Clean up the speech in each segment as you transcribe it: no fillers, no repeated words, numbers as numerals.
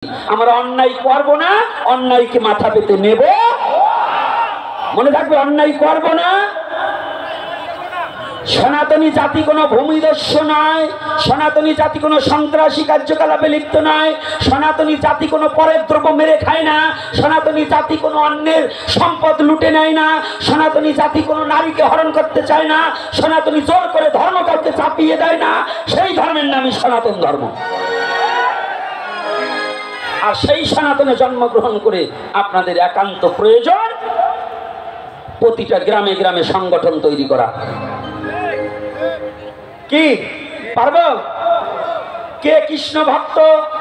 আমরা অন্যায় করব না, অন্যায়কে মাথা পেতে নেব। মনে থাকবে, অন্যায় করব না। সনাতনী জাতি কোনো ভূমিদস্যু নয়, সনাতনী জাতি কোনো সন্ত্রাসী কার্যকলাপে লিপ্ত নয়, সনাতনী জাতি কোনো পরের দ্রব্য মেরে খায় না, সনাতনী জাতি কোনো অন্যের সম্পদ লুটে নেয় না, সনাতনী জাতি কোনো নারীকে হরণ করতে চায় না, সনাতনী জোর করে ধর্ম কাউকে চাপিয়ে দেয় না। সেই ধর্মের নামই সনাতন ধর্ম। আর সেই সনাতনে জন্মগ্রহণ করে আপনাদের একান্ত প্রয়োজন প্রতিটা গ্রামে গ্রামে সংগঠন তৈরি করা। কি পারবো? কে কৃষ্ণ ভক্ত,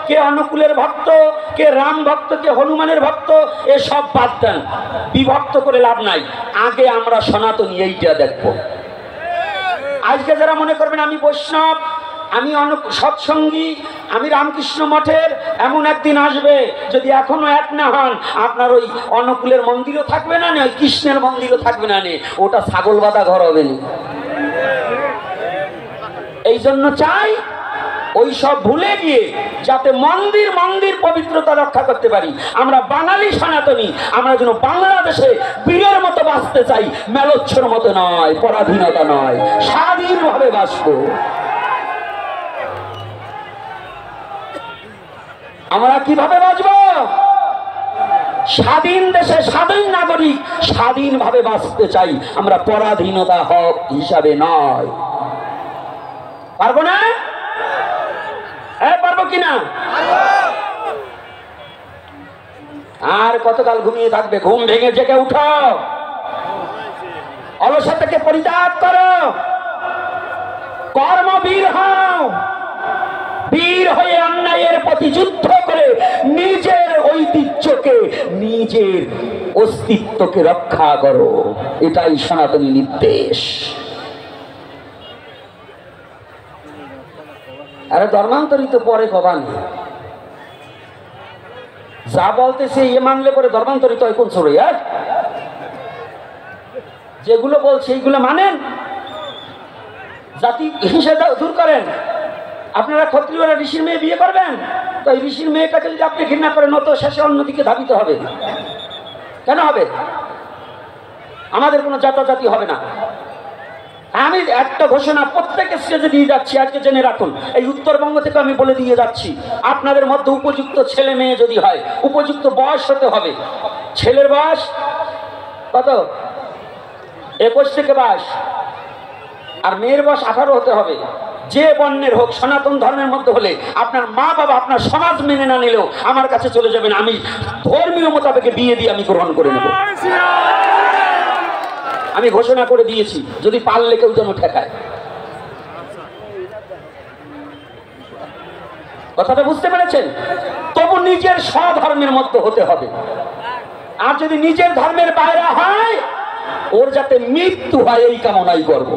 কে অনুকূলের ভক্ত, কে রাম ভক্ত, কে হনুমানের ভক্ত, এসব বাদ দেন, বিভক্ত করে লাভ নাই। আগে আমরা সনাতনী এইটা দেখবো। আজকে যারা মনে করবেন আমি বৈষ্ণব, আমি সৎসঙ্গী, আমি রামকৃষ্ণ মঠের, এমন একদিন আসবে যদি এখনো এক না হন, আপনার ওই অনুকূলের মন্দিরও থাকবে না, ওই কৃষ্ণের মন্দিরও থাকবে না, ওটা ছাগল বাঁধা ঘর হবে না। এই জন্য চাই ওই সব ভুলে গিয়ে যাতে মন্দির পবিত্রতা রক্ষা করতে পারি। আমরা বাঙালি সনাতনী, আমরা যেন বাংলাদেশে বীরের মতো বাঁচতে চাই, মেলোচ্ছর মতো নয়, পরাধীনতা নয়, স্বাধীনভাবে বাঁচবো। আমরা কিভাবে বাঁচবো? স্বাধীন দেশে স্বাধীন নাগরিক, স্বাধীনভাবে বাঁচতে চাই আমরা, পরাধীনতা হক হিসাবে নয়। পারবো না? হ্যাঁ পারবো কিনা? আর কতকাল ঘুমিয়ে থাকবে? ঘুম ভেঙে জেগে উঠো, অলসতাকে পরিত্যাগ করো, কর্মবীর হও, বীর হয়ে অন্যায়ের প্রতি যুদ্ধ করে নিজের ঐতিহ্যকে, নিজের অস্তিত্বকে রক্ষা করো। এটাই সনাতনী নির্দেশ। আরে ধর্মান্তরিত পরে কবান যা বলতেছে এ মানলে পরে ধর্মান্তরিত হয় কোন ছোড়ে? আর যেগুলো বলছে এইগুলো মানেন, জাতি হিংসা দূর করেন। আপনারা ক্ষত্রিয়রা ঋষির মেয়ে বিয়ে করবেন, তো এই ঋষির মেয়েটাকে যদি আপনি ঘৃণা করেন, তো শেষে অন্যদিকে ধাবিত হবে। কেন হবে? আমাদের কোনো জাতি হবে না। আমি একটা ঘোষণা প্রত্যেকের স্টেজে দিয়ে যাচ্ছি, আজকে জেনে রাখুন। এই উত্তরবঙ্গ থেকে আমি বলে দিয়ে যাচ্ছি, আপনাদের মধ্যে উপযুক্ত ছেলে মেয়ে যদি হয়, উপযুক্ত বয়স হতে হবে। ছেলের বয়স কত? 21 থেকে 22, আর মেয়ের বয়স 18 হতে হবে। যে বর্ণের হোক, সনাতন ধর্মের মধ্যে হলে আপনার মা বাবা, আপনার সমাজ মেনে না নিলেও আমার কাছে চলে যাবেন, আমি ধর্মীয় মোতাবেক বিয়ে দিয়ে আমি গ্রহণ করে নেব। আমি ঘোষণা করে দিয়েছি, যদি পারলে কেউ যেন ঠেকায়। কথাটা বুঝতে পেরেছেন? তবু নিজের স্বধর্মের মধ্যে হতে হবে। আর যদি নিজের ধর্মের বাইরে হয়, ওর যাতে মৃত্যু হয় এই কামনাই করব।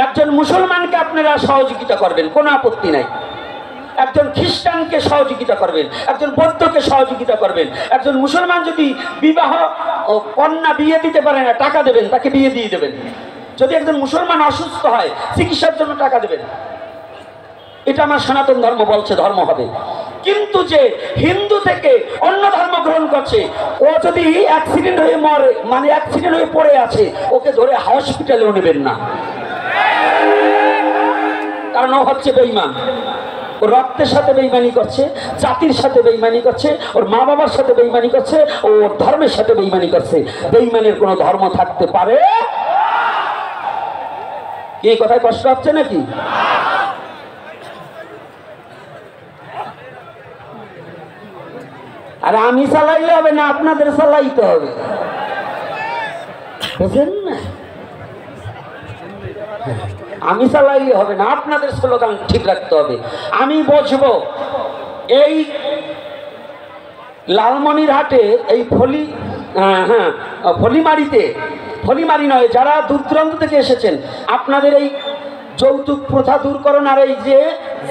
একজন মুসলমানকে আপনারা সহযোগিতা করবেন, কোনো আপত্তি নাই। একজন খ্রিস্টানকে সহযোগিতা করবেন, একজন বৌদ্ধকে সহযোগিতা করবেন। একজন মুসলমান যদি বিবাহ কন্যা বিয়ে দিতে পারে না, টাকা দেবেন, তাকে বিয়ে দিয়ে দেবেন। যদি একজন মুসলমান অসুস্থ হয়, চিকিৎসার জন্য টাকা দেবেন। এটা আমার সনাতন ধর্ম বলছে ধর্ম হবে। কিন্তু যে হিন্দু থেকে অন্য ধর্ম গ্রহণ করছে, ও যদি অ্যাক্সিডেন্ট হয়ে মরে, মানে অ্যাক্সিডেন্ট হয়ে পড়ে আছে, ওকে ধরে হসপিটালেও নেবেন না, কারণ ও হচ্ছে বেঈমান। ও রক্তের সাথে বেঈমানি করছে, জাতির সাথে বেঈমানি করছে, ওর মা বাবার সাথে বেঈমানি করছে, ওর ধর্মের সাথে বেঈমানি করছে। বেঈমানের কোনো ধর্ম থাকতে পারে? এই কথায় কষ্ট হচ্ছে নাকি? আর আমি চালাইলে হবে না, আপনাদের চালাইতে হবে, বুঝলেন না? আমি চালাইলে হবে না, আপনাদের স্লোগান ঠিক রাখতে হবে। আমি বসবো এই লালমনিরহাটে, এই ফলিমারিতে, ফলিমারি নয়, যারা দূর দূরান্ত থেকে এসেছেন, আপনাদের এই যৌতুক প্রথা দূরকরণ আর এই যে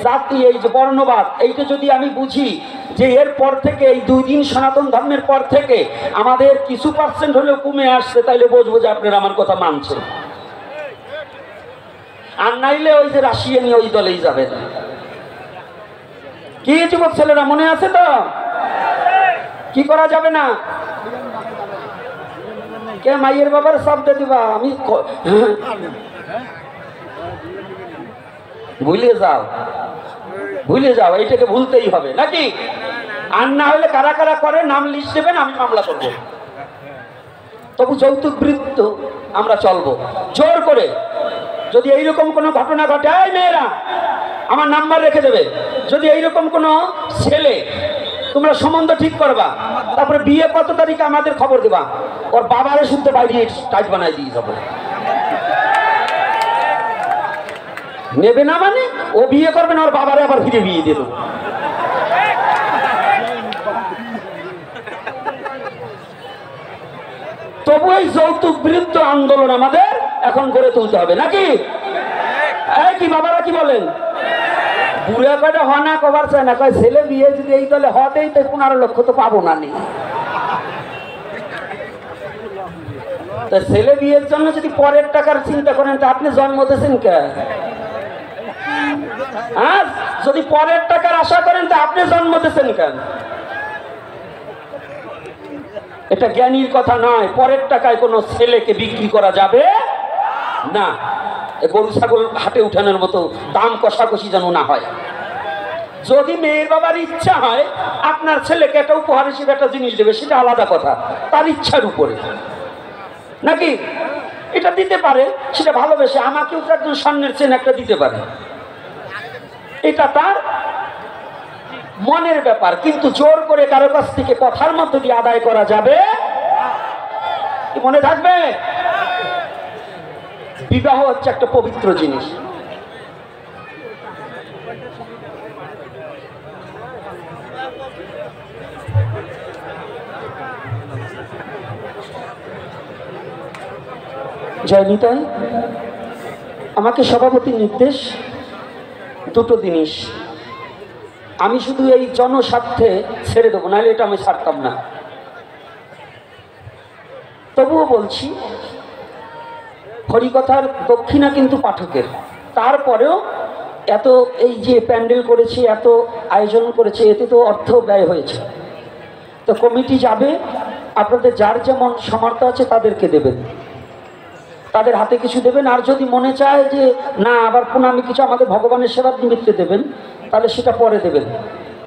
জাতি, এই যে বর্ণবাদ, এইটা যদি আমি বুঝি যে এরপর থেকে, এই 2 দিন সনাতন ধর্মের পর থেকে আমাদের কিছু পার্সেন্ট হলেও কমে আসছে, তাইলে বুঝবো যে আপনারা আমার কথা মানছেন। আর নাইলে ওই যে রাশিয়ানি ওই দলেই যাবেন। কি যুবক ছেলেরা মনে আছে তো? কি করা যাবে না? কে মাইয়ের বাবার শব্দ দিবা? আমি ভুলে যাও, ভুলে যাও, এইটাকে ভুলতেই হবে নাকি? আর না হলে কারা কারা করে নাম লিস্ট দেবেন, আমি মামলা করব। তবু যৌতুক বৃত্ত আমরা চলবো জোর করে। যদি এইরকম কোনো ঘটনা ঘটে, এই মেয়েরা আমার নাম্বার রেখে দেবে, যদি এইরকম কোনো ছেলে তোমরা সম্বন্ধ ঠিক করবা, তারপরে বিয়ে কত তারিখে আমাদের খবর দেবা, ওর বাবারে শুদ্ধ বাইরে টাইট বানাই দিয়ে যাবো। নেবে না মানে ও বিয়ে করবে না, ওর বাবারে আবার ফিরে বিয়ে দিয়ে দেবো। তবু এই যৌতুক বিরুদ্ধ আন্দোলন আমাদের এখন গড়ে তুলতে হবে নাকি? এই কি বাবারা কি বলেন? বুড়া কয়টা হ না কবার চায় না, কয় ছেলে বিয়ে যদি এই দলে হতেই তো 15 লক্ষ তো পাবো না নি। তা ছেলে বিয়ের জন্য যদি পরের টাকার চিন্তা করেন, তা আপনি জন্ম দিয়েছেন কে? হ্যাঁ, যদি পরের টাকার আশা করেন তা আপনি জন্ম দিয়েছেন কেন? এটা জ্ঞানীর কথা নয়। পরের টাকায় কোনো ছেলেকে বিক্রি করা যাবে না। গরু ছাগল হাটে উঠানোর মতো দাম কষাকষি যেন না হয়। যদি মেয়ের বাবার ইচ্ছা হয় আপনার ছেলেকে একটা উপহার হিসেবে একটা জিনিস দেবে, সেটা আলাদা কথা, তার ইচ্ছার উপরে নাকি? এটা দিতে পারে, সেটা ভালোবেসে। আমাকেও একজন স্বর্ণের চেন একটা দিতে পারে, এটা তার মনের ব্যাপার। কিন্তু জোর করে কারো কাছ থেকে কথার মধ্যে দিয়ে আদায় করা যাবে, মনে থাকবে। বিবাহ হচ্ছে একটা পবিত্র জিনিস। জয় নিতাই। আমাকে সভাপতির নির্দেশ, দুটো জিনিস আমি শুধু এই জনস্বার্থে ছেড়ে দেবো, নাহলে এটা আমি ছাড়তাম না। তবুও বলছি, হরিকথার দক্ষিণা কিন্তু পাঠকের। তারপরেও এত এই যে প্যান্ডেল করেছি, এত আয়োজন করেছে, এতে তো অর্থ ব্যয় হয়েছে। তো কমিটি যাবে, আপনাদের যার যেমন সামর্থ্য আছে তাদেরকে দেবেন, তাদের হাতে কিছু দেবেন। আর যদি মনে চায় যে না আবার প্রণামী কিছু আমাদের ভগবানের সেবার নিমিত্তে দেবেন, তাহলে সেটা পরে দেবেন,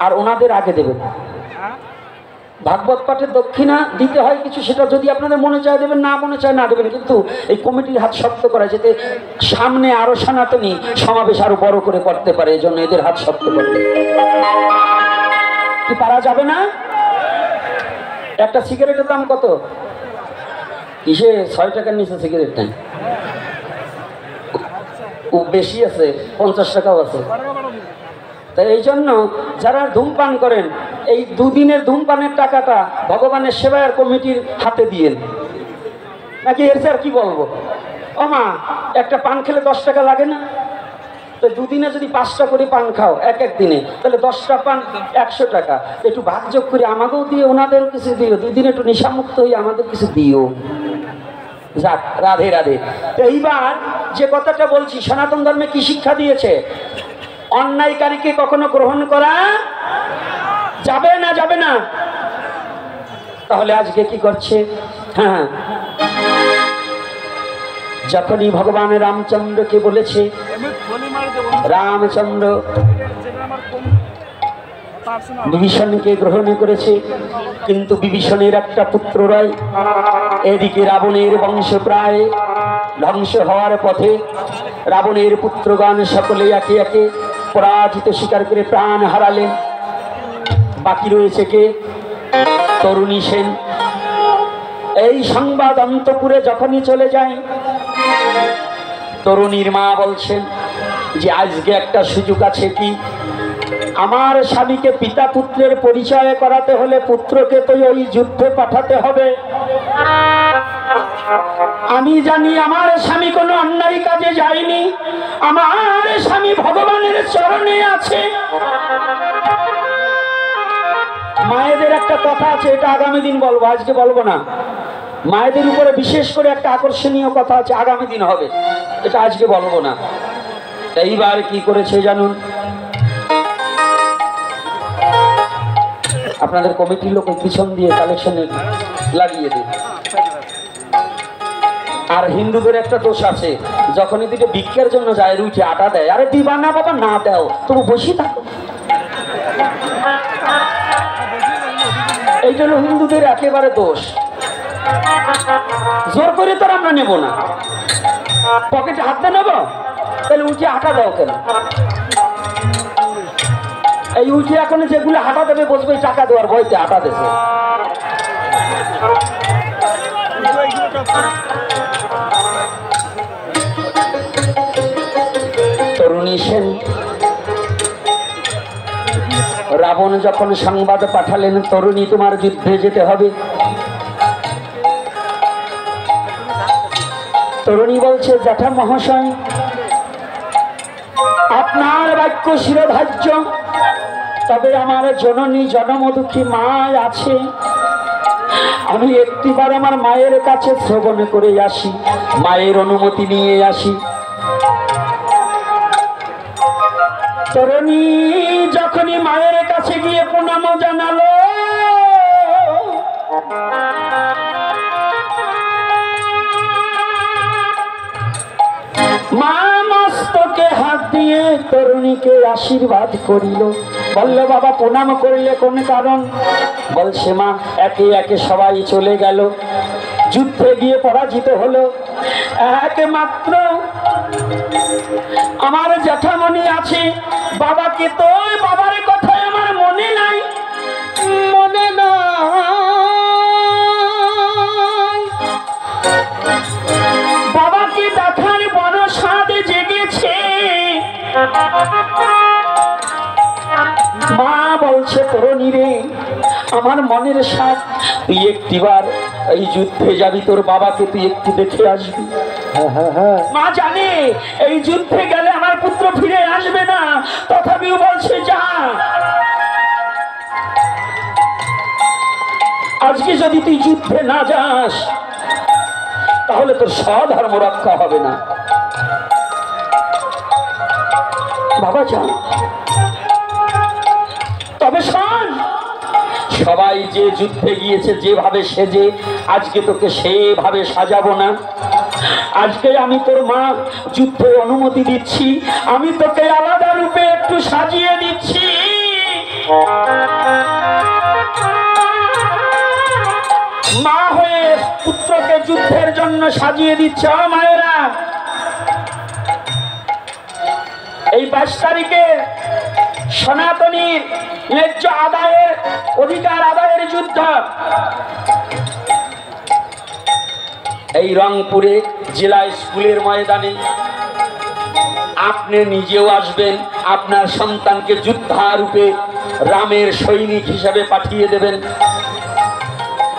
আর ওনাদের আগে দেবেন। ভাগবত পাঠের দক্ষিণা দিতে হয় কিছু, সেটা যদি আপনাদের মনে চায় দেবেন, না মনে চায় না দেবেন। কিন্তু এই কমিটির হাত শক্ত করা, যাতে সামনে আরো সনাতনী সমাবেশ আরো বড় করে করতে পারে, এই জন্য এদের হাত শক্ত করতে। কি পারা যাবে না? একটা সিগারেটের দাম কত? কিসে 6 টাকার নিচে সিগারেট নেই, বেশি আছে, 50 টাকাও আছে। তাই এই জন্য যারা ধূমপান করেন, এই দুদিনের ধূমপানের টাকাটা ভগবানের সেবায়ের কমিটির হাতে দিয়েন নাকি? এর আর কি বলবো। ও মা, একটা পান খেলে 10 টাকা লাগে না? তো দুদিনে যদি 5টা করে পান খাও এক এক দিনে, তাহলে 10টা পান 100 টাকা। একটু ভাগযোগ করে আমাকেও দিও, ওনাদেরও কিছু দিও, দুদিনে একটু নেশামুক্ত হয়ে আমাদের কিছু দিও। যাক, রাধে রাধে। এইবার যে কথাটা বলছি, সনাতন ধর্মে কি শিক্ষা দিয়েছে? অন্যায়কারীকে কখনো গ্রহণ করা যাবে না, যাবে না। তাহলে আজকে কি করছে? হ্যাঁ, যখনই ভগবান রামচন্দ্রকে বলেছে, রামচন্দ্র বিভীষণকে গ্রহণ করেছে, কিন্তু বিভীষণের একটা পুত্র রয়। এদিকে রাবণের বংশ প্রায় ধ্বংস হওয়ার পথে। রাবণের পুত্রগণ সকলে একে একে পরাজিত স্বীকার করে প্রাণ হারালেন। বাকি রয়েছে কে? তরুণী সেন। এই সংবাদ অন্তপুরে যখনই চলে যায়, তরুণীর মা বলছেন যে আজকে একটা সুযোগ আছে। কি? আমার স্বামীকে পিতা পুত্রের পরিচয় করাতে হলে পুত্রকে তো ওই যুদ্ধে পাঠাতে হবে। আমি জানি আমার স্বামী কোনো অন্যায় কাজে যায়নি, আমার স্বামী ভগবানের চরণে আছে। মায়েদের একটা কথা আছে, এটা আগামী দিন বলবো, আজকে বলবো না। মায়েদের উপরে বিশেষ করে একটা আকর্ষণীয় কথা আছে, আগামী দিন হবে, এটা আজকে বলবো না। এইবার কি করেছে জানুন? আপনাদের কমিটির লোক ওই পিছন দিয়ে কালেকশনে লাগিয়ে দেয়। আর হিন্দুদের একটা দোষ আছে, যখনই দুটো ভিক্ষার জন্য যায় রুটি আটা দেয়, আরে দিবা না বাবা, না দাও তবু বসে থাকো। এইটা হলো হিন্দুদের একেবারে দোষ। জোর করে তো আমরা নেব না, পকেটে হাতে নেব, তাহলে উঠে আটা দাও কেন? এই উঠে এখন যেগুলো হাঁটা দেবে বসবে টাকা দেওয়ার ভয়তে আটা দেবে। তরুণী সেন রাবণ যখন সংবাদ পাঠালেন, তরুণী তোমার যুদ্ধে যেতে হবে, তরুণী বলছে জ্যাঠা মহাশয়, আপনার বাক্য শিরোধার্য, তবে আমার জননী জনমদুখী মা আছে, আমি একটিবার আমার মায়ের কাছে শ্রবণ করে আসি, মায়ের অনুমতি নিয়ে আসি। তরুণী যখনই মায়ের কাছে গিয়ে প্রণাম জানালো, মা মস্তকে হাত দিয়ে তরুণীকে আশীর্বাদ করিল। বলল বাবা প্রণাম করলে কোন কারণ? বলছে মা একে একে সবাই চলে গেল, যুদ্ধে গিয়ে পরাজিত হলো, একমাত্র আমার জ্যাঠামণি আছে, বাবাকে তো বাবার কথায় আমার মনে নাই, মনে নাই, বাবাকে দেখার বড় স্বাদ জেগেছে। মা বলছে তরুণী রে, আমার মনের স্বাদ, তুই একটিবার এই যুদ্ধে যাবি, তোর বাবাকে তুই একটু দেখে আসবি। মা জানে এই যুদ্ধে গেলে আমার পুত্র ফিরে আসবে না, তথাপিও বলছে যা। আজকে যদি তুই যুদ্ধে না যাস তাহলে তোর স্বধর্ম রক্ষা হবে না। বাবা যা, তবে শোন, সবাই যে যুদ্ধে গিয়েছে যেভাবে সেজে, আজকে তোকে সেভাবে সাজাবো না। আজকে আমি তোর মা যুদ্ধে অনুমতি দিচ্ছি, আমি তোকে আলাদা রূপে একটু সাজিয়ে দিচ্ছি। মা হয়ে পুত্রকে যুদ্ধের জন্য সাজিয়ে দিচ্ছে। মায়েরা, এই 22 তারিখে সনাতনীর ন্যায্য আদায়ের অধিকার আদায়ের যুদ্ধ এই রংপুরে জেলা স্কুলের ময়দানে। আপনি নিজেও আসবেন, আপনার সন্তানকে যোদ্ধারূপে রামের সৈনিক হিসেবে পাঠিয়ে দেবেন।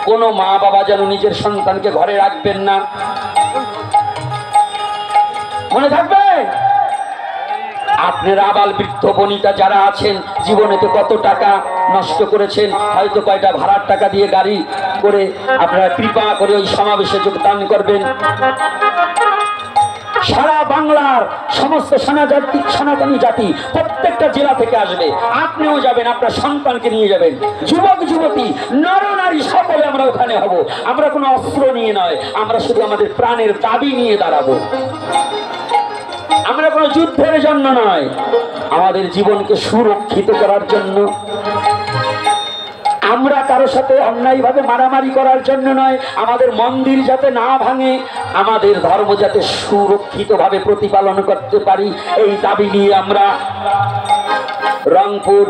কোনো মা বাবা যেন নিজের সন্তানকে ঘরে রাখবেন না, মনে থাকবে। আপনারা আবাল বৃদ্ধ বনিতা যারা আছেন, জীবনেতে কত টাকা নষ্ট করেছেন, হয়তো কয়টা ভাড়ার টাকা দিয়ে গাড়ি করে আপনারা কৃপা করে ওই সমাবেশে যোগদান করবেন। সারা বাংলার সমস্ত সনাতনী জাতি প্রত্যেকটা জেলা থেকে আসবে, আপনিও যাবেন, আপনার সন্তানকে নিয়ে যাবেন। যুবক যুবতী নর নারী সকলে আমরা ওখানে হব। আমরা কোনো অস্ত্র নিয়ে নয়, আমরা শুধু আমাদের প্রাণের দাবি নিয়ে দাঁড়াবো। আমরা কোনো যুদ্ধের জন্য নয়, আমাদের জীবনকে সুরক্ষিত করার জন্য। আমরা কারো সাথে অন্যায়ভাবে মারামারি করার জন্য নয়, আমাদের মন্দির যাতে না ভাঙে, আমাদের ধর্ম যাতে সুরক্ষিতভাবে প্রতিপালন করতে পারি, এই দাবি নিয়ে আমরা রংপুর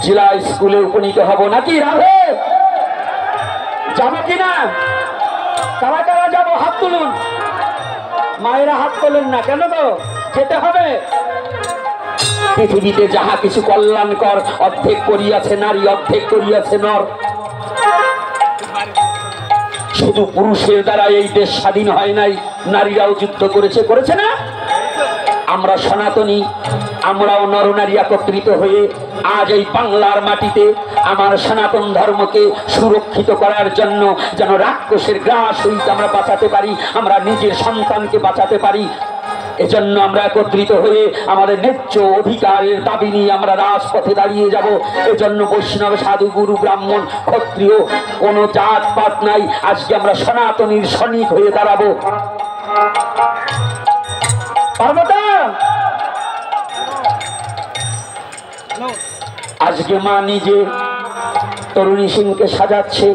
জেলা স্কুলে উপনীত হব। নাকি রাধে? যাবো কিনা? কারা কারা যাবো হাত তুলুন। মায়েরা হাত তোলেন না কেন? তো যেতে হবে। পৃথিবীতে যাহা কিছু কল্যাণকর অর্ধেক করিয়াছে নারী, অর্ধেক করিয়াছে নর। শুধু পুরুষের দ্বারা এই দেশ স্বাধীন হয় নাই, নারীরাও যুদ্ধ করেছে, করেছে না? আমরা সনাতনী, আমরাও নরনারী একত্রিত হয়ে আজ এই বাংলার মাটিতে আমার সনাতন ধর্মকে সুরক্ষিত করার জন্য, যেন রাক্ষসের গ্রাস হইতে আমরা বাঁচাতে পারি, আমরা নিজের সন্তানকে বাঁচাতে পারি। এজন্য আমরা একত্রিত হয়ে আমাদের ন্যায্য অধিকারের দাবি নিয়ে আমরা রাজপথে দাঁড়িয়ে যাব। এজন্য বৈষ্ণব, সাধু, গুরু, ব্রাহ্মণ, ক্ষত্রিয় কোনো জাত পাত নাই। আজকে আমরা সনাতনীর সৈনিক হয়ে দাঁড়াবো। পার্বতা, আজকে মা নিজে তরুণী সিংকে সাজাচ্ছে,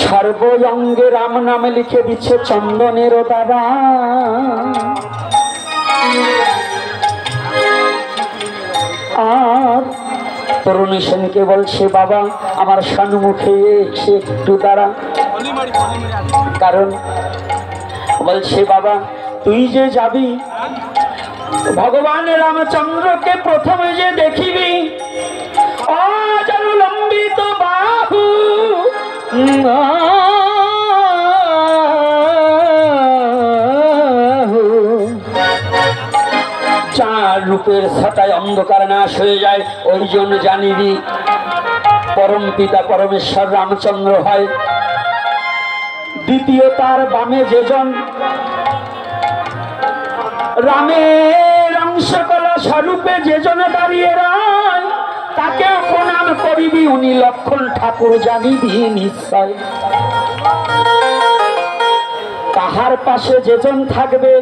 সর্বঙ্গে রাম নামে লিখে দিচ্ছে চন্দনের দ্বারা। আর তরুণী সেনকে বলছে, বাবা আমার সম্মুখে এসে একটু দাঁড়া। কারণ বলছে, বাবা তুই যে যাবি ভগবান রামচন্দ্রকে প্রথমে যে দেখিবি, অজলম্বিত বাহু চার রূপের ছাতায় অন্ধকার নাশ হয়ে যায়। ওই জন্য জানিবি পরম পিতা পরমেশ্বর রামচন্দ্র হয়। দ্বিতীয় তার বামে যেজন রামের অংশকলা স্বরূপে যেজন দাঁড়িয়ে রয়, তাকে প্রণাম করিবি, উনি লক্ষণ ঠাকুর জানিবি নিশ্চয়। কাহার পাশে যেজন থাকবে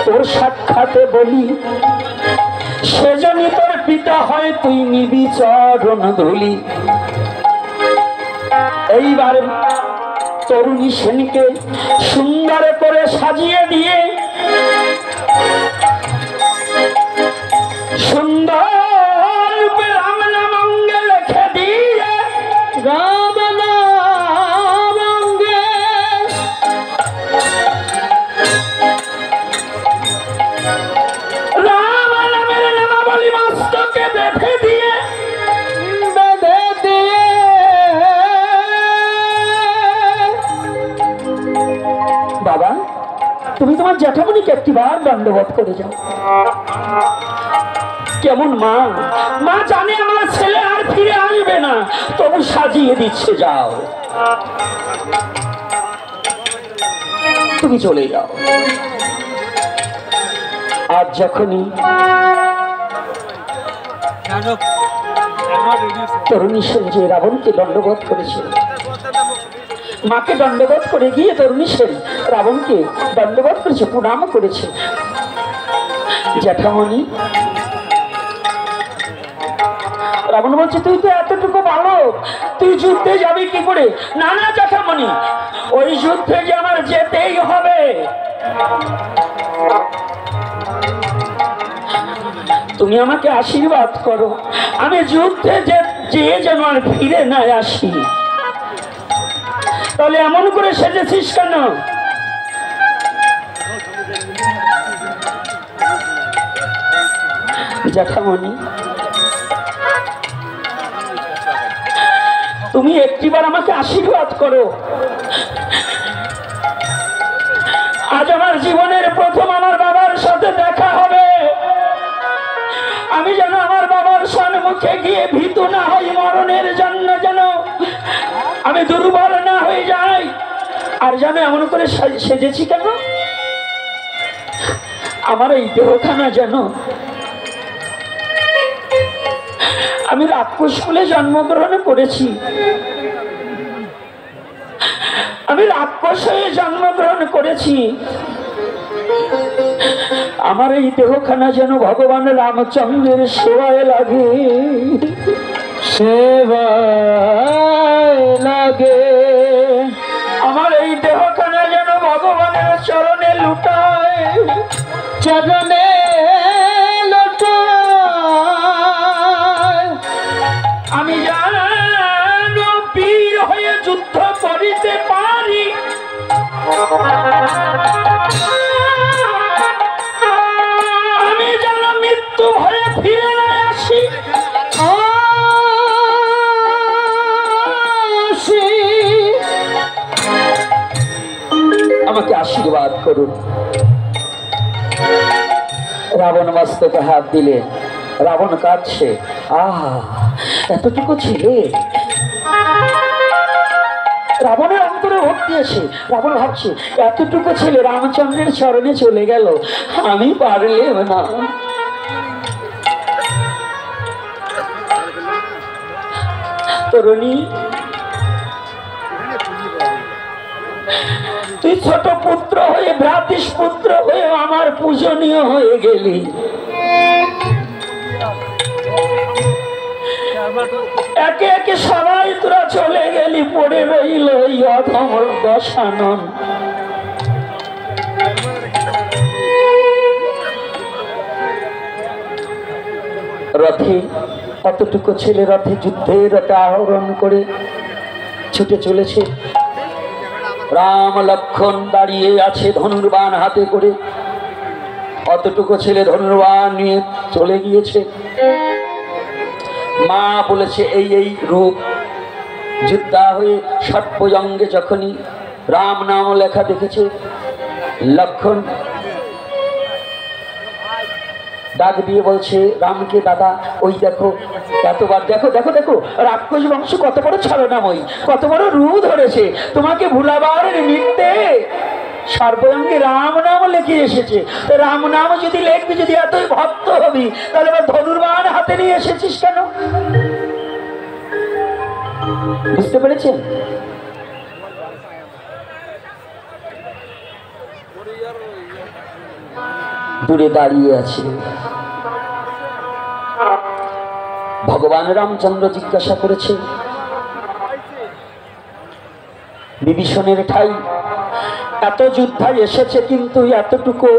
তোর সাক্ষাতে বলি, সেজনই তোর পিতা হয়, তুই নিবি চরণ ধুলি। এইবার তরুণী সেনকে সুন্দর করে সাজিয়ে দিয়ে সুন্দর রূপে রাম নাম অঙ্গে লিখে দিয়ে, রাম নাম অঙ্গে রাম নামের নামাবলী মস্তকে বেঁধে দিয়ে বাবা তুমি তোমার জ্যাঠামণিকে একটিবার দণ্ডবোধ করে যাও। কেমন মা, মা জানে আমার ছেলে আর ফিরে আসবে না, তবু সাজিয়ে দিচ্ছে, যাও তুমি চলে যাও। আজ যখনই তরুণী সেন যে রাবণকে দণ্ডবোধ করেছে, মাকে দণ্ডবোধ করে গিয়ে তরুণী সেন রাবণকে দণ্ডবোধ করেছে, প্রণাম করেছে। জ্যাঠামণি, রাবণ বলছে, তুই তো এতটুকু বালক, তুই যুদ্ধে যাবি কি করে? না না জ্যাঠামণি, ওই যুদ্ধে যে আমার যেতেই হবে। তুমি আমাকে আশীর্বাদ করো, আমি যুদ্ধে যে যেন আর ফিরে না আসি। তাহলে এমন করে সেজেছিস কেন? জ্যাঠামণি, তুমি একটিবার আমাকে আশীর্বাদ করো। আজ আমার জীবনের প্রথম আমার বাবার সাথে দেখা হবে। আমি যেন আমার বাবার সম্মুখে গিয়ে ভীতু না হই, মরণের জন্য যেন আমি দুর্বল না হয়ে যাই। আর যেন এমন করে সেজেছি কেন? আমার এই দেহখানা যেন আমি রাক্ষস কুলে জন্মগ্রহণ করেছি, আমি রাক্ষস হয়ে জন্মগ্রহণ করেছি। আমার এই দেহখানা যেন ভগবান রামচন্দ্রের সেবায় লাগে, সেবায় লাগে। আমার এই দেহখানা যেন ভগবানের চরণে লুটায়, চরণে লুটায়। আমি যেন বীর হয়ে যুদ্ধ করিতে পারি, আমি যেন মৃত্যু হয়ে ফিরে না আসি। আমাকে আশীর্বাদ করুন। রাবণ মস্তকে হাত দিলে, রাবণ কাঁদছে। এতটুকু ছিলে, রাবণের অন্তরে ভক্তি আছে। রাবণ ভাবছে এতটুকু ছেলে রামচন্দ্রের চরণে চলে গেল, আমি পারলে না। তরুণী, তুই ছোট পুত্র হয়ে, ভ্রাতিস পুত্র হয়ে আমার পূজনীয় হয়ে গেলি। একে একে সবাই তোরা চলে গেলি, পড়ে রইল এই অধমর দশানন। রথে কতটুকু ছেলে রথে যুদ্ধের রথে আহরণ করে ছুটে চলেছে। রাম লক্ষণ দাঁড়িয়ে আছে ধনুর্বাণ হাতে করে। অতটুকু ছেলে ধনুর্বাণ নিয়ে চলে গিয়েছে। মা বলেছে এই এই রূপ। যোদ্ধা হয়ে সর্পজঙ্গে যখনই রাম নাম লেখা দেখেছে, লক্ষণ ডাক দিয়ে বলছে রামকে, দাদা ওই দেখো, এতবার দেখো দেখো দেখো রাক্ষস বংশ কত বড় ছলনাময়ী, কত বড় রূপ ধরেছে, তোমাকে ভুলাবার নিমিত্তে সর্বঙ্গে রাম নাম লেখে এসেছে। তো রাম নাম যদি লেখবি, যদি এতই ভক্ত হবি, তাহলে আবার ধনুর্বাণ হাতে নিয়ে এসেছিস কেন? বুঝতে পেরেছেন? দূরে দাঁড়িয়ে আছে ভগবান রামচন্দ্র। জিজ্ঞাসা করেছে বিভীষণের ঠাই এত যুদ্ধায় এসেছে, কিন্তু এতটুকু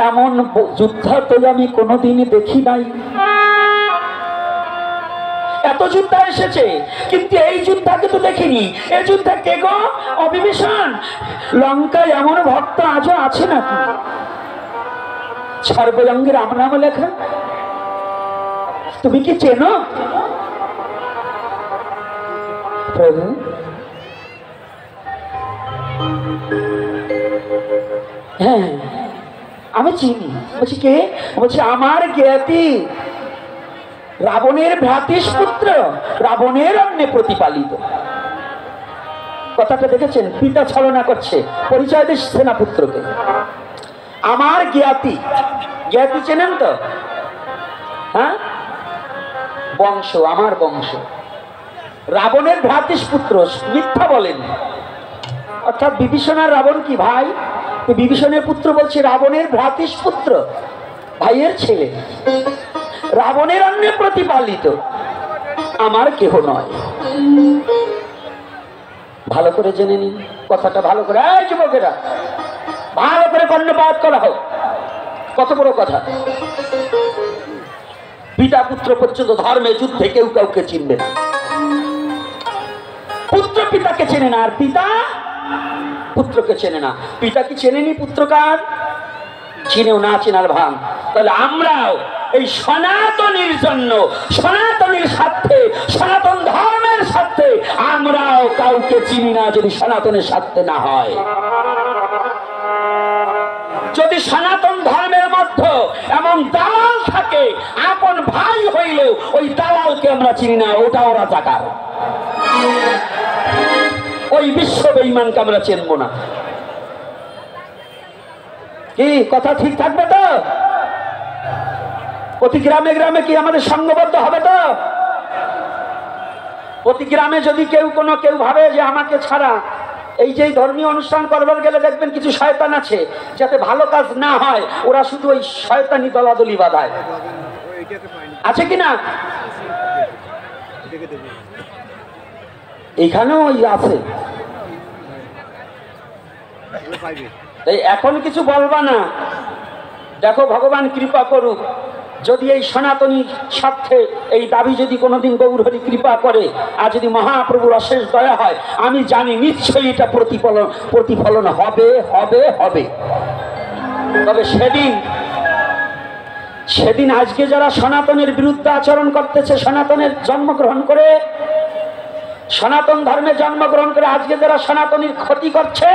এমন যুদ্ধা তো আমি কোনোদিন দেখি নাই। এত যুদ্ধা এসেছে, কিন্তু এই যুদ্ধাকে তো দেখিনি। এই যুদ্ধা কে গো? অবিভীষণ। লঙ্কায় এমন ভক্ত আজও আছে নাকি সর্বজঙ্গে রাম নাম লেখা? তুমি কি চেনো? প্রভু, হ্যাঁ আমি চিনি। বলছি কে? বলছি আমার জ্ঞাতি, রাবণের ভ্রাতিস পুত্র, রাবণের অন্নে প্রতিপালিত। কথাটা দেখেছেন? পিতা ছলনা করছে, পরিচয় দিচ্ছে সেনাপুত্রকে। আমার জ্ঞাতি, জ্ঞাতি চেনেন তো? হ্যাঁ, বংশ, আমার বংশ। রাবণের ভ্রাতিস পুত্র, মিথ্যা বলেন। অর্থাৎ বিভীষণ আর রাবণ কি ভাই? বিভীষণের পুত্র বলছে রাবণের ভ্রাতিস পুত্র, ভাইয়ের ছেলে। রাবণের অন্নে প্রতিপালিত, আমার কেহ নয়। ভালো করে জেনে নিন কথাটা, ভালো করে। এই যুবকেরা, ভালো করে কর্ণপাত করা হোক। কত বড় কথা! পিতা পুত্র পর্যন্ত ধর্মে যুদ্ধে কেউ কাউকে চিনবে না। পুত্র পিতাকে চেনে না, আর পিতা পুত্রকে চেনে না। পিতা কি চেনেনি পুত্রকার? চিনেও না চেনার ভান। তাহলে আমরাও এই সনাতনীর জন্য, সনাতনীর স্বার্থে, সনাতন ধর্মের স্বার্থে আমরাও কাউকে চিনি না যদি সনাতনের স্বার্থে না হয়। যদি সনাতন ধর্মের মধ্যে এমন দালাল থাকে, আপন ভাই হইলেও ওই দালালকে আমরা চিনি না, ওটা ওরা জাকার। ওই বিশ্ব বেঈমানকে আমরা চিনব না। কি কথা ঠিক থাকবে তো? প্রতি গ্রামে গ্রামে কি আমাদের সংঘবদ্ধ হবে তো? প্রতি গ্রামে যদি কেউ ভাবে যে আমাকে ছাড়া এই যে ধর্মীয় অনুষ্ঠান করবার গেলে দেখবেন কিছু শয়তান আছে, যাতে ভালো কাজ না হয় ওরা শুধু ওই শয়তানি দলাদলি বাঁধায়। আছে কিনা? এইখানেও ওই আছে। তাই এখন কিছু বলবা না, দেখো ভগবান কৃপা করুক। যদি এই সনাতনী স্বার্থে এই দাবি যদি কোনোদিন গৌরহরি কৃপা করে, আর যদি মহাপ্রভুর অশেষ দয়া হয়, আমি জানি নিশ্চয়ই এটা প্রতিফলন হবে হবে হবে। তবে সেদিন আজকে যারা সনাতনের বিরুদ্ধে আচরণ করতেছে, সনাতনের জন্মগ্রহণ করে, সনাতন ধর্মে জন্মগ্রহণ করে আজকে যারা সনাতনীর ক্ষতি করছে,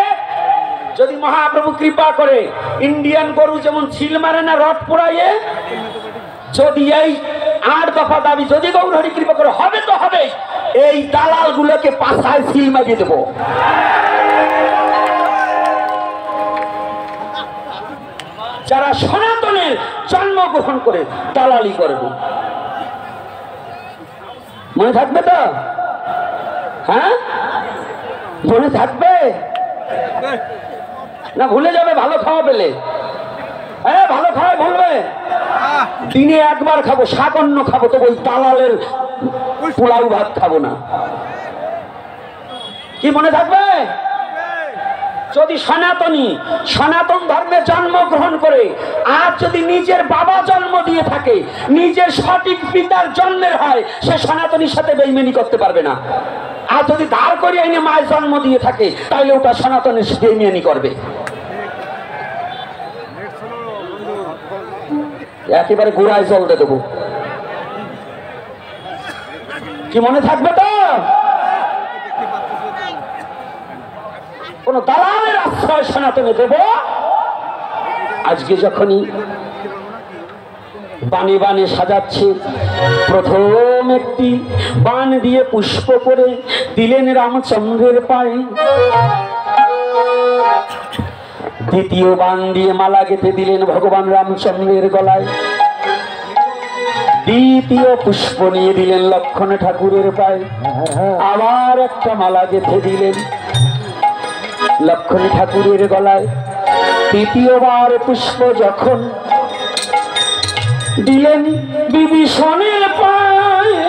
যদি মহাপ্রভু কৃপা করে ইন্ডিয়ান গরু যেমন ছিল মারে না রথ পোড়াইয়ে, যদি এই 8 দফা দাবি যদি গৌরহরি কৃপা করে হবে তো হবে, এই দালাল গুলোকে পাছায় সিল মারিয়ে দেবো। যারা সনাতনের জন্মগ্রহণ করে দালালি করবে, মনে থাকবে তো? হ্যাঁ, মনে থাকবে না ভুলে যাবে? ভালো খাওয়া পেলে, হ্যাঁ ভালো খাওয়া ভুলবে। দিনে একবার খাবো, শাক অন্ন খাবো, তো ওই দালালের পোলাও ভাত খাবো না। কি মনে থাকবে? যদি সনাতন ধর্মে জন্মগ্রহণ করে আর যদি নিজের বাবা জন্ম দিয়ে থাকে, নিজের সঠিক পিতার জন্মের হয়, সে সনাতনীর সাথে বেইমানি করতে পারবে না। আর যদি ধার করে এনে মায়ের জন্ম দিয়ে থাকে, তাহলে ওটা সনাতনের সাথে বেইমানি করবে। একেবারে গোড়ায় জল দিয়ে দেবো। কি মনে থাকবে তো? কোন দালালের আশ্রয় সনাতনে দেব। আজকে যখনই বানে বানে সাজাচ্ছে, প্রথম একটি বান দিয়ে পুষ্প করে দিলেন রামচন্দ্রের পায়ে, দ্বিতীয় বান দিয়ে মালা গেঁথে দিলেন ভগবান রামচন্দ্রের গলায়, দ্বিতীয় পুষ্প নিয়ে দিলেন লক্ষ্মণ ঠাকুরের পায়ে, আবার একটা মালা গেঁথে দিলেন লক্ষ্মণ ঠাকুরের গলায়। তৃতীয়বার পুষ্প যখন দিলেন বিভীষণের পায়ে,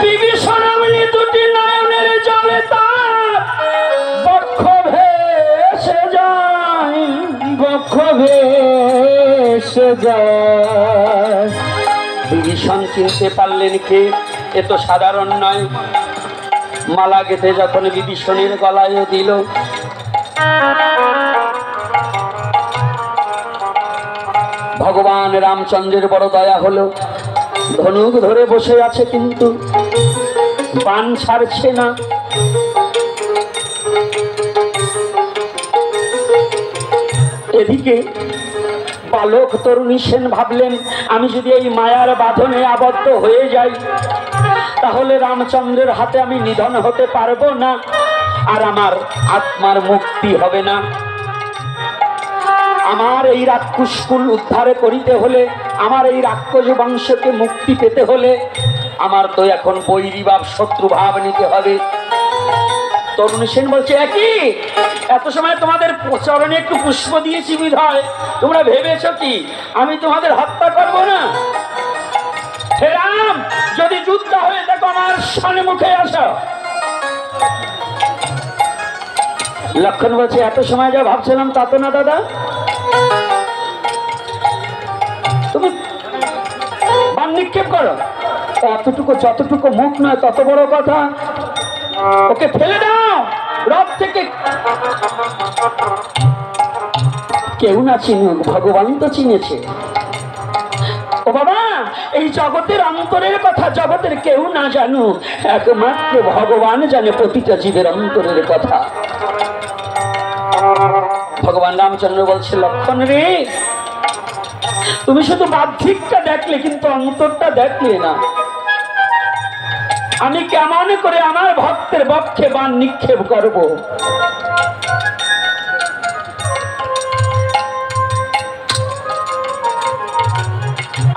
বিভীষণ আমনি দুটি নয়নের জলে তার বক্ষ ভেসে যায়, বক্ষ ভেসে যায়। বিভীষণ চিনতে পারলেন কে? এ তো সাধারণ নয়। মালা গেঁথে যখন বিভীষণের গলায় দিল, ভগবান রামচন্দ্রের বড় দয়া হলো। ধনুক ধরে বসে আছে কিন্তু বাণ ছাড়ছে না। এদিকে বালক তরুণী সেন ভাবলেন, আমি যদি এই মায়ার বাঁধনে আবদ্ধ হয়ে যাই, তাহলে রামচন্দ্রের হাতে আমি নিধন হতে পারবো না, আর আমার আত্মার মুক্তি হবে না। আমার এই রাক্ষসকুল উদ্ধার করিতে হলে, আমার এই রাক্ষস বংশকে মুক্তি পেতে হলে, আমার তো এখন বৈরীভাব শত্রু ভাব নিতে হবে। তরুণ সেন বলছে, একই এত সময় তোমাদের চরণে একটু পুষ্প দিয়েছি বিধায় তোমরা ভেবেছ কি আমি তোমাদের হত্যা করব না? হে রাম, যদি যুদ্ধ হয়ে দেখো আমার সম্মুখে আসো। লক্ষণ বলছে, এত সময় যা ভাবছিলাম তা তো না দাদা, তুমি বাণ নিক্ষেপ করো। এতটুকু যতটুকু মুখ নয় তত বড় কথা, ওকে ফেলে দাও রথ থেকে। কেউ না চিনুক, ভগবান তো চিনেছে। ও বাবা, এই জগতের অন্তরের কথা জগতের কেউ না জানুক, একমাত্র ভগবান জানে প্রতিটা জীবের অন্তরের কথা। ভগবান রামচন্দ্র বলছে, লক্ষণ রে, তুমি শুধু বাহ্যিকটা দেখলে কিন্তু অন্তরটা দেখলে না। আমি কেমন করে আমার ভক্তের বক্ষে বাণ নিক্ষেপ করব?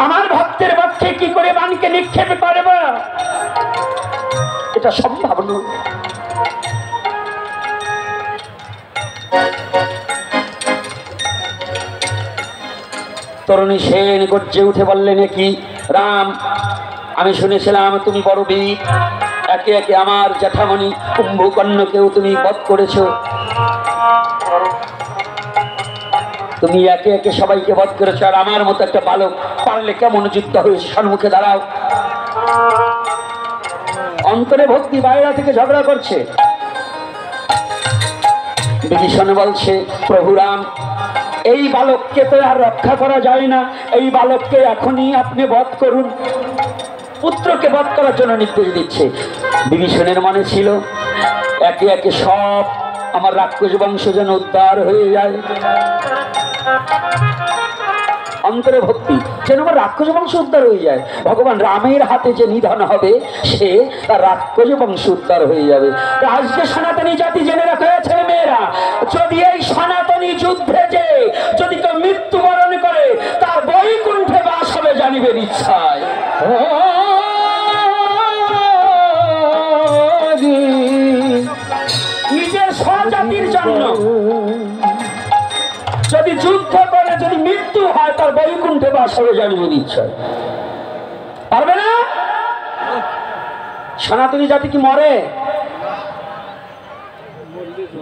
আমার ভক্তের বক্ষে কি করে বাণকে নিক্ষেপ করব? এটা সম্ভব নয়। তরুণী সেন গর্জে উঠে বললেন, কি রাম, আমি শুনেছিলাম তুমি বড় বীর, একে একে আমার জ্যাঠামণি কুম্ভকর্ণকেও তুমি বধ করেছ। তুমি একে একে সবাইকে বধ করেছো, আর আমার মতো একটা বালক পারলে কেমন যুদ্ধ হয়েছে? সম্মুখে দাঁড়াও। অন্তরে ভক্তি, বাইরে থেকে ঝগড়া করছে। বিভীষণ বলছে, প্রভু রাম, এই বালককে তো আর রক্ষা করা যায় না, এই বালককে এখনই আপনি বধ করুন। পুত্রকে বধ করার জন্য নির্দেশ দিচ্ছে। বিভীষণের মনে ছিল একে একে সব আমার রাক্ষস বংশ যেন উদ্ধার হয়ে যায়, অন্তরে ভক্তি যেন আমার রাক্ষস বংশ উদ্ধার হয়ে যায়। ভগবান রামের হাতে যে নিধন হবে সে তার রাক্ষস বংশ উদ্ধার হয়ে যাবে। তো আজকে সনাতনী জাতি জেনে রাখা ছেলে মেয়েরা, যদি এই সনাতনী যুদ্ধে যে যদি কেউ মৃত্যুবরণ করে তার বৈকুণ্ঠে বাস হবে জানিবেন ইচ্ছায়। নিজের স্বজাতির জন্য যদি যুদ্ধ করে যদি মৃত্যু হয় তার বৈকুণ্ঠে বাস হবে জানিবেন ইচ্ছায়। পারবে না? সনাতনী জাতি কি মরে?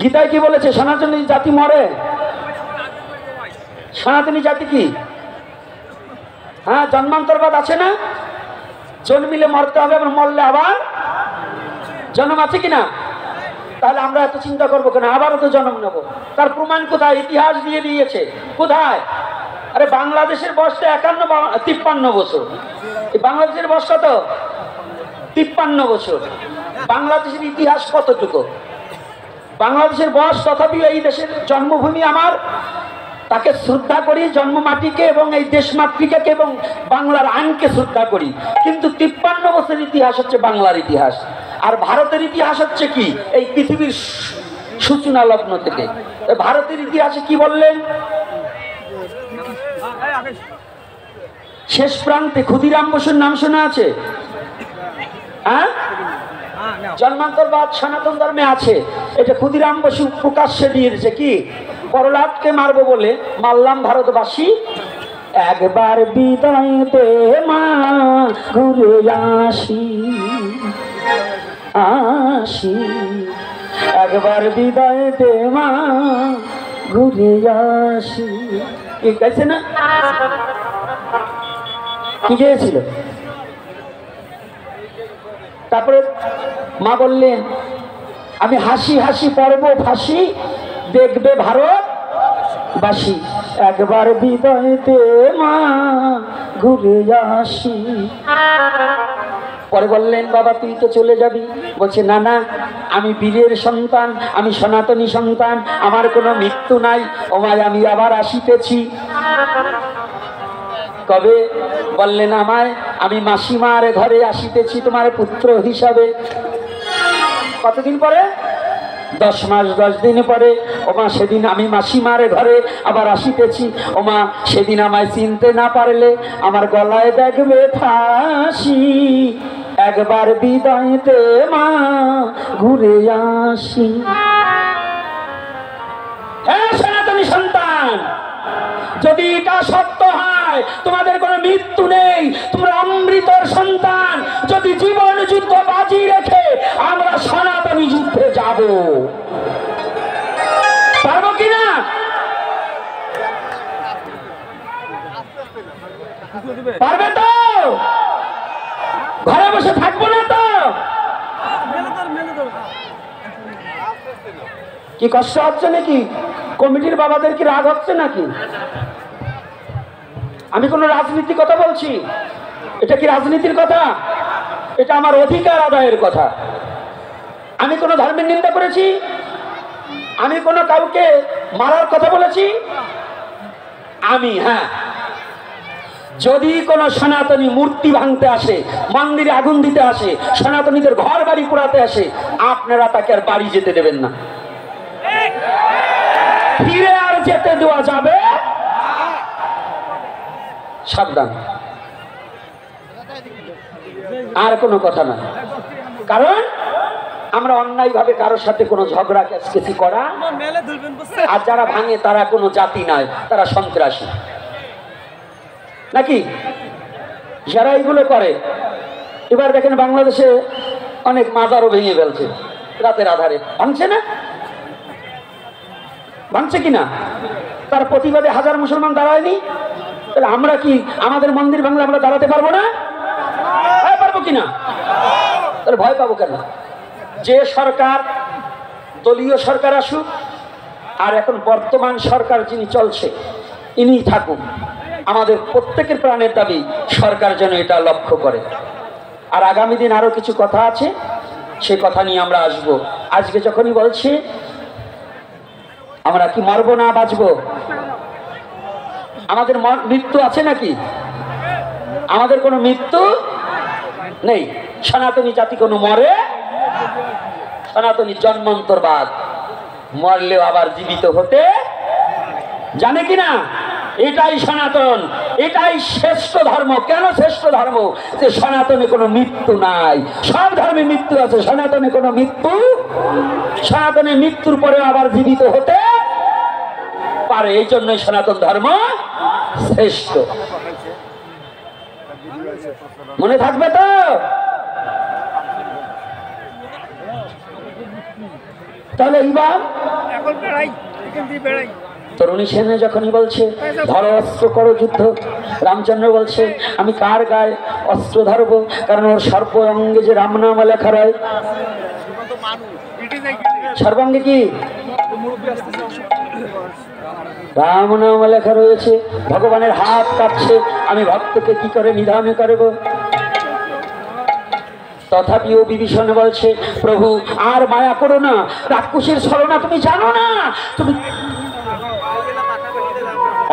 গীতায় কি বলেছে? সনাতনী জাতি মরে। সনাতনী জাতি কি হ্যাঁ জন্মান্তরবাদ আছে না? জন্মিলে মরতে হবে, আবার মরলে আবার জন্ম আছে কিনা? তাহলে আমরা এত চিন্তা করবো কেন? আবারও তো জন্ম নেব। তার প্রমাণ কোথায়? ইতিহাস দিয়ে দিয়েছে। কোথায়? আরে বাংলাদেশের বয়সটা 53 বছর। এই বাংলাদেশের বয়স কত? 53 বছর। বাংলাদেশের ইতিহাস কতটুকু? বাংলাদেশের বয়স, তথাপি এই দেশের জন্মভূমি আমার, তাকে শ্রদ্ধা করি, জন্ম মাটিকে এবং এই দেশ মাতৃকাকে এবং বাংলার আইনকে শ্রদ্ধা করি। কিন্তু 53 বছর ইতিহাস হচ্ছে বাংলার ইতিহাস। আর ভারতের ইতিহাস হচ্ছে কি? এই পৃথিবীর সূচনা লগ্ন থেকে। ভারতের ইতিহাসে কি বললেন? শেষ প্রান্তে ক্ষুদিরাম বসুর নাম শোনা আছে? হ্যাঁ, জন্মান্তরবাদ সনাতন ধর্মে আছে। এটা ক্ষুদিরাম বসু প্রকাশ্যে দিয়েছে কি? প্রহ্লাদকে মারবো বলে মারলাম ভারতবাসী, একবার বিদায় দে মা ঘুরে আসি আসি, একবার বিদায় দে মা ঘুরে আসি। কি গেছে না? কি গিয়েছিল? তারপরে মা বললেন আমি হাসি হাসি পড়ব ফাঁসি, দেখবে ভারতবাসী, একবার বিদায় দে মা ঘুরে আসি। পরে বললেন বাবা তুই তো চলে যাবি। বলছে না না, আমি বীরের সন্তান, আমি সনাতনী সন্তান, আমার কোনো মৃত্যু নাই, ওমায় আমি আবার আসিতেছি। কবে? বললেন আমায় আমি মাসিমার ঘরে আসিতেছি তোমার পুত্র হিসাবে। কতদিন পরে? 10 মাস 10 দিন পরে। ওমা সেদিন আমি মাসিমার ঘরে আবার আসিতেছি, ওমা সেদিন আমায় চিনতে না পারলে আমার গলায় দেখবে ফাঁসি, একবার বিদায় দে মা ঘুরে আসি। হ্যাঁ সনাতনী সন্তান, যদি এটা সত্য হয় তোমাদের কোনো মৃত্যু নেই, তোমরা অমৃতর সন্তান, যদি জীবন যুদ্ধ বাজি রেখে আমরা সনাতনী যুদ্ধে যাব, পারবো কিনা? পারবে তো? ঘরে বসে থাকবো না তো? কি কষ্ট হচ্ছে নাকি? কমিটির বাবাদের কি রাগ হচ্ছে নাকি? আমি কোনো রাজনীতির কথা বলছি? এটা কি রাজনীতির কথা? এটা আমার অধিকার আদায়ের কথা। আমি কোনো ধর্মের নিন্দা করেছি? আমি কোনো কাউকে মারার কথা বলেছি? আমি হ্যাঁ, যদি কোনো সনাতনী মূর্তি ভাঙতে আসে, মন্দিরে আগুন দিতে আসে, সনাতনীদের ঘর বাড়ি পোড়াতে আসে, আপনারা তাকে আর বাড়ি যেতে দেবেন না। ফিরে আর যেতে দেওয়া যাবে? সাবধান, আর কোনো কথা না। কারণ আমরা অন্যায়ভাবে কারোর সাথে কোনো ঝগড়া ক্যাচকেচি করা, আর যারা ভাঙে তারা কোনো জাতি নয়, তারা সন্ত্রাসী নাকি? যারা এইগুলো করে, এবার দেখেন বাংলাদেশে অনেক মাজারও ভেঙে ফেলছে রাতের আধারে। ভাঙছে না? ভাঙছে কিনা? তার প্রতিবাদে হাজার মুসলমান দাঁড়ায়নি? তাহলে আমরা কি আমাদের মন্দির ভাঙলে আমরা দাঁড়াতে পারবো না? পারবো কিনা? তাহলে ভয় পাবো কেন? যে সরকার, দলীয় সরকার আসুক, আর এখন বর্তমান সরকার যিনি চলছে ইনি থাকুক, আমাদের প্রত্যেকের প্রাণের দাবি সরকার যেন এটা লক্ষ্য করে। আর আগামী দিন আরো কিছু কথা আছে, সে কথা নিয়ে আমরা আসবো। আজকে যখনই বলছি আমরা কি মরবো না বাঁচবো? আমাদের মৃত্যু আছে নাকি? আমাদের কোনো মৃত্যু নেই। সনাতনী জাতি কোনো মরে, সনাতনী জন্মান্তরবাদ, মরলেও আবার জীবিত হতে জানে কিনা? এটাই সনাতন, এটাই শ্রেষ্ঠ ধর্ম। কেন শ্রেষ্ঠ ধর্ম? যে সনাতনে কোনো মৃত্যু নাই। সব ধর্মে মৃত্যু আছে, সনাতনে কোনো মৃত্যু। সনাতনে মৃত্যুর পরে আবার জীবিত হতে পারে, এই জন্যই সনাতন ধর্ম শ্রেষ্ঠ। মনে থাকবে তো? তাহলে এইবার তরুণী সেনে যখনই বলছে ধরো অস্ত্র করো যুদ্ধ, রামচন্দ্র বলছে আমি কার গায়ে অস্ত্র ধরবো? কারণ ওর সর্ব অঙ্গে যে রাম নাম লেখা রয়। সর্বাঙ্গে কি রাম নাম লেখা রয়েছে। ভগবানের হাত কাঁপছে, আমি ভক্তকে কি করে নিধন করব? তথাপিও বিভীষণ বলছে প্রভু আর মায়া করো না, রাক্ষসের ছলনা তুমি জানো না, তুমি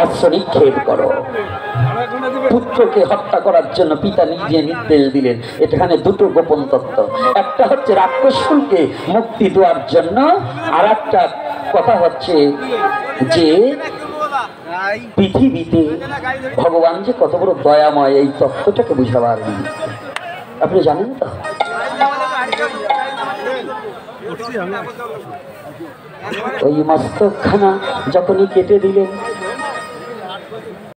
অস্ত্র নিক্ষেপ করো। পুত্রকে হত্যা করার জন্য পিতা নিজে নির্দেশ দিলেন। এখানে দুটো গোপন তত্ত্ব, একটা হচ্ছে রাক্ষসকুলকে মুক্তি দেওয়ার জন্য, আর একটা কথা হচ্ছে যে পৃথিবীতে ভগবান যে কত বড় দয়াময়, এই তত্ত্বটাকে বুঝাবার। আপনি জানেন তো? ওই মস্তকখানা যখনই কেটে দিলেন,